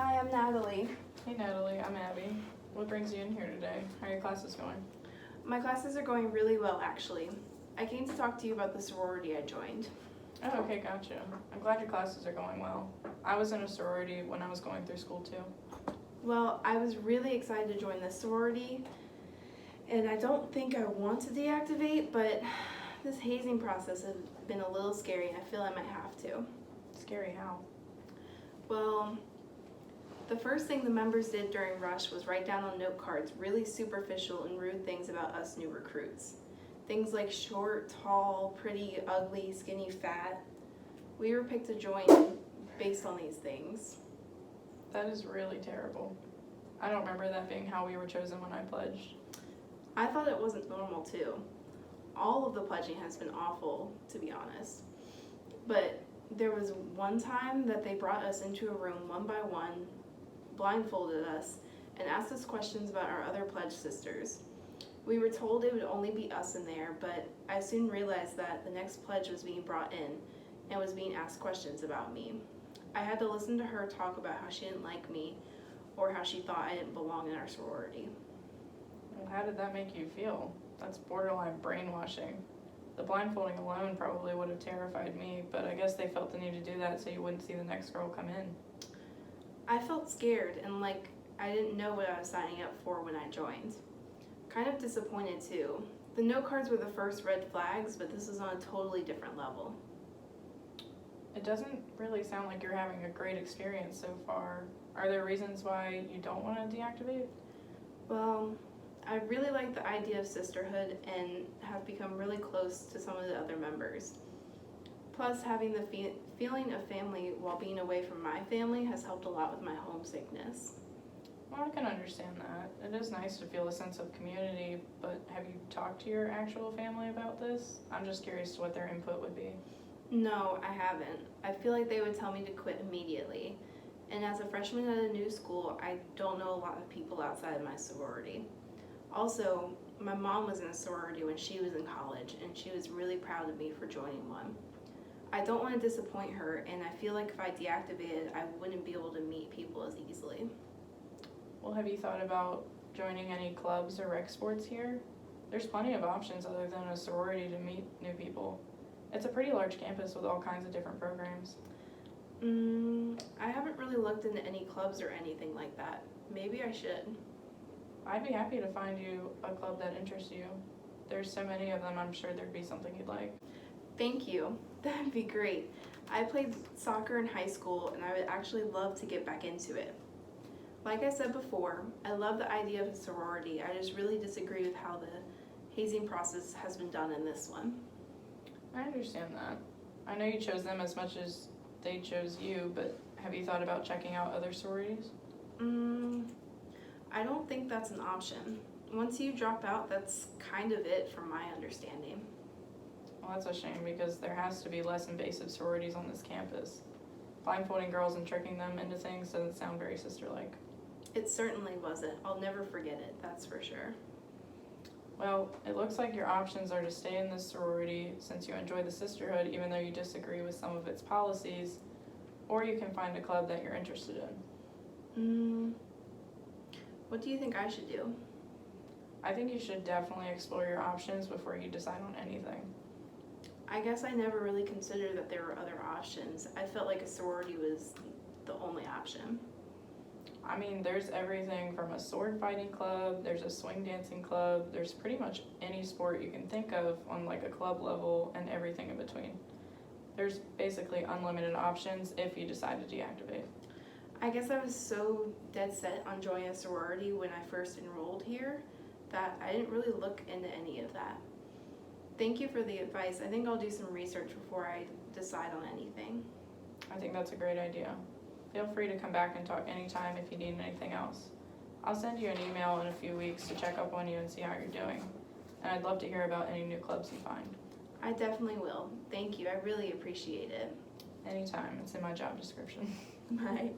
Hi, I'm Natalie. Hey Natalie, I'm Abby. What brings you in here today? How are your classes going? My classes are going really well, actually. I came to talk to you about the sorority I joined. Oh, okay, gotcha. I'm glad your classes are going well. I was in a sorority when I was going through school too. Well, I was really excited to join this sorority, and I don't think I want to deactivate, but this hazing process has been a little scary, and I feel I might have to. Scary how? Well, the first thing the members did during Rush was write down on note cards really superficial and rude things about us new recruits. Things like short, tall, pretty, ugly, skinny, fat. We were picked to join based on these things. That is really terrible. I don't remember that being how we were chosen when I pledged. I thought it wasn't normal too. All of the pledging has been awful, to be honest. But there was one time that they brought us into a room one by one, blindfolded us, and asked us questions about our other pledge sisters. We were told it would only be us in there, but I soon realized that the next pledge was being brought in and was being asked questions about me. I had to listen to her talk about how she didn't like me or how she thought I didn't belong in our sorority. Well, how did that make you feel? That's borderline brainwashing. The blindfolding alone probably would have terrified me, but I guess they felt the need to do that so you wouldn't see the next girl come in. I felt scared and like I didn't know what I was signing up for when I joined. Kind of disappointed too. The note cards were the first red flags, but this is on a totally different level. It doesn't really sound like you're having a great experience so far. Are there reasons why you don't want to deactivate? Well, I really like the idea of sisterhood and have become really close to some of the other members. Plus, having the feeling of family while being away from my family has helped a lot with my homesickness. Well, I can understand that. It is nice to feel a sense of community, but have you talked to your actual family about this? I'm just curious to what their input would be. No, I haven't. I feel like they would tell me to quit immediately. And as a freshman at a new school, I don't know a lot of people outside of my sorority. Also, my mom was in a sorority when she was in college, and she was really proud of me for joining one. I don't want to disappoint her, and I feel like if I deactivated, I wouldn't be able to meet people as easily. Well, have you thought about joining any clubs or rec sports here? There's plenty of options other than a sorority to meet new people. It's a pretty large campus with all kinds of different programs. I haven't really looked into any clubs or anything like that. Maybe I should. I'd be happy to find you a club that interests you. There's so many of them, I'm sure there'd be something you'd like. Thank you. That'd be great. I played soccer in high school, and I would actually love to get back into it. Like I said before, I love the idea of a sorority. I just really disagree with how the hazing process has been done in this one. I understand that. I know you chose them as much as they chose you, but have you thought about checking out other sororities? I don't think that's an option. Once you drop out, that's kind of it from my understanding. Well, that's a shame because there has to be less invasive sororities on this campus. Blindfolding girls and tricking them into things doesn't sound very sister-like. It certainly wasn't. I'll never forget it, that's for sure. Well, it looks like your options are to stay in this sorority since you enjoy the sisterhood even though you disagree with some of its policies, or you can find a club that you're interested in. What do you think I should do? I think you should definitely explore your options before you decide on anything. I guess I never really considered that there were other options. I felt like a sorority was the only option. I mean, there's everything from a sword fighting club, there's a swing dancing club, there's pretty much any sport you can think of on like a club level and everything in between. There's basically unlimited options if you decide to deactivate. I guess I was so dead set on joining a sorority when I first enrolled here that I didn't really look into any of that. Thank you for the advice. I think I'll do some research before I decide on anything. I think that's a great idea. Feel free to come back and talk anytime if you need anything else. I'll send you an email in a few weeks to check up on you and see how you're doing. And I'd love to hear about any new clubs you find. I definitely will. Thank you. I really appreciate it. Anytime. It's in my job description. Bye.